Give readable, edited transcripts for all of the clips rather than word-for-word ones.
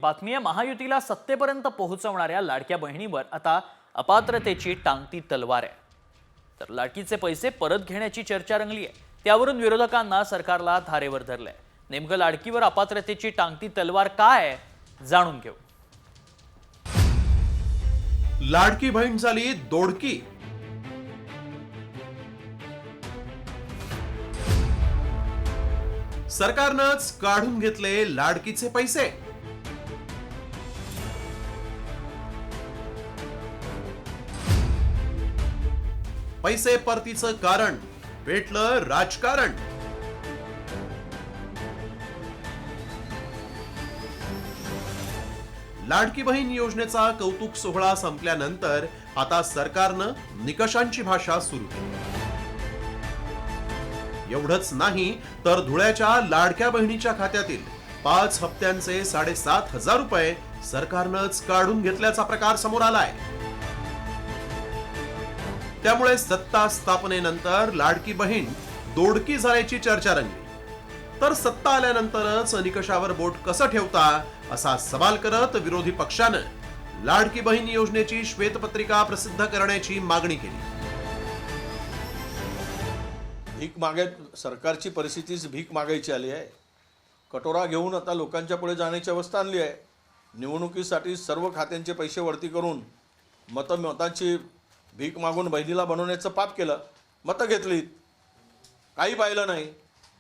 बातमी आहे, महायुतीला सत्तेपर्यंत पोहोचवणाऱ्या लाडक्या बहिणीवर आता अपात्रतेची टांगती तलवार आहे. तर लाडकीचे पैसे परत घेण्याची चर्चा रंगली आहे. त्यावरून विरोधकांना सरकारला धारेवर धरलंय. नेमकं लाडकीवर अपात्रतेची टांगती तलवार काय आहे जाणून घेऊ. लाडकी बहीण झाली दोडकी. सरकारनंच काढून घेतले लाडकीचे पैसे. पैसे परतीचं कारण पेटलं राजकारण. लाडकी बहीण योजनेचा कौतुक सोहळा संपल्यानंतर आता सरकारनं निकषांची भाषा सुरू केली. एवढंच नाही तर धुळ्याच्या लाडक्या बहिणीच्या खात्यातील 5 हप्त्यांचे 7,500 रुपये सरकारनंच काढून घेतल्याचा प्रकार समोर आलाय. त्यामुळे सत्ता स्थापनेनंतर लाडकी बहीण दोडकी झाल्याची चर्चा रंगली. तर सत्ता आल्यानंतरच निकषावर बोट कसं ठेवता असा सवाल करत विरोधी पक्षानं लाडकी बहीण योजनेची श्वेतपत्रिका प्रसिद्ध करण्याची मागणी केली. भीक मागत सरकारची परिस्थितीच भीक मागायची आली आहे. कटोरा घेऊन आता लोकांच्या पुढे जाण्याची अवस्था आणली आहे. निवडणुकीसाठी सर्व खात्यांचे पैसे वरती करून मताची भीक मागून बहिणीला बनवण्याचं पाप केलं. मतं घेतलीत, काही पाहिलं नाही.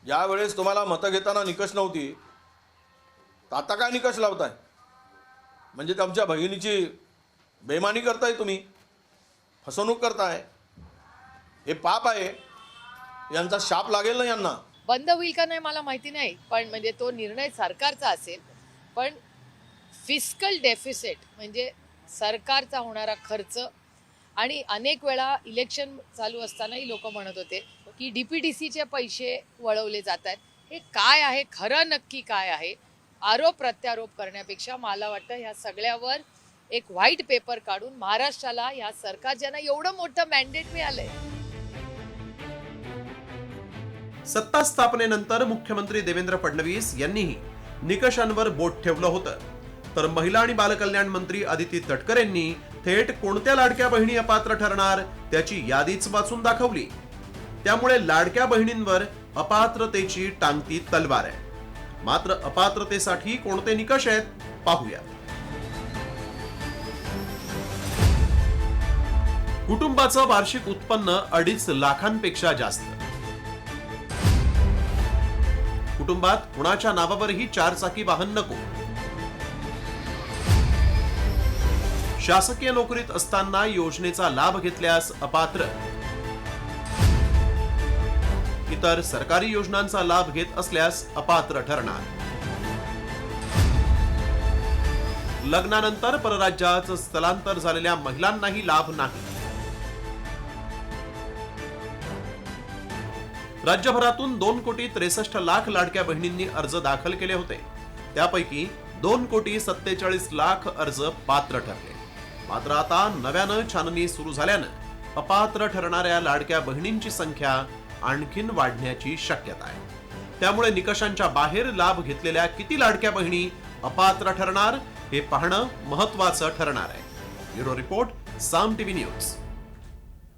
ज्यावेळेस तुम्हाला मतं घेताना निकष नव्हती, आता काय निकष लावताय? म्हणजे तुमच्या बहिणीची बेमानी करताय, तुम्ही फसवणूक करताय. हे पाप आहे. यांचा शाप लागेल ना यांना. बंद होईल का नाही मला माहिती नाही, पण म्हणजे तो निर्णय सरकारचा असेल. पण फिस्कल डेफिसिट म्हणजे सरकारचा होणारा खर्च, आणि अनेक वेळा इलेक्शन चालू असतानाही लोक म्हणत होते की DPTCचे पैसे वळवले जात आहेत. हे काय आहे, खरं नक्की काय आहे? आरोप प्रत्यारोप करण्यापेक्षा मला वाटतं ह्या सगळ्यावर एक व्हाईट पेपर काढून महाराष्ट्राला ह्या सरकार ज्यांना एवढं मोठं मॅन्डेट मिळालंय. सत्ता स्थापनेनंतर मुख्यमंत्री देवेंद्र फडणवीस यांनीही निकषांवर बोट ठेवलं होतं. तर महिला आणि बालकल्याण मंत्री अदिती तटकर यांनी थेट कोणत्या लाडक्या बहिणी अपात्र ठरणार त्याची यादीच वाचून दाखवली. त्यामुळे लाडक्या बहिणींवर अपात्रतेची टांगती तलवार आहे. मात्र अपात्रतेसाठी कोणते निकष आहेत पाहूया. कुटुंबाचं वार्षिक उत्पन्न 2.5 लाखांपेक्षा जास्त. कुटुंबात कुणाच्या नावावरही 4 चाकी वाहन नको. शासकीय नोकरीत असताना योजनेचा लाभ घेतल्यास अपात्र. इतर सरकारी योजनांचा लाभ घेत असल्यास अपात्र ठरणार. लग्नानंतर परराज्यात स्थलांतर झालेल्या महिलांनाही लाभ नाही. राज्यभरातून 2,63,00,000 लाडक्या बहिणींनी अर्ज दाखल केले होते. त्यापैकी 2,47,00,000 अर्ज पात्र ठरले. मात्र आता नव्यानं छाननी सुरू झाल्यानं अपात्र ठरणाऱ्या लाडक्या बहिणींची संख्या आणखीन वाढण्याची शक्यता आहे. त्यामुळे निकषांच्या बाहेर लाभ घेतलेल्या किती लाडक्या बहिणी अपात्र ठरणार हे पाहणं महत्त्वाचं ठरणार आहे. ब्युरो रिपोर्ट, साम टीव्ही न्यूज.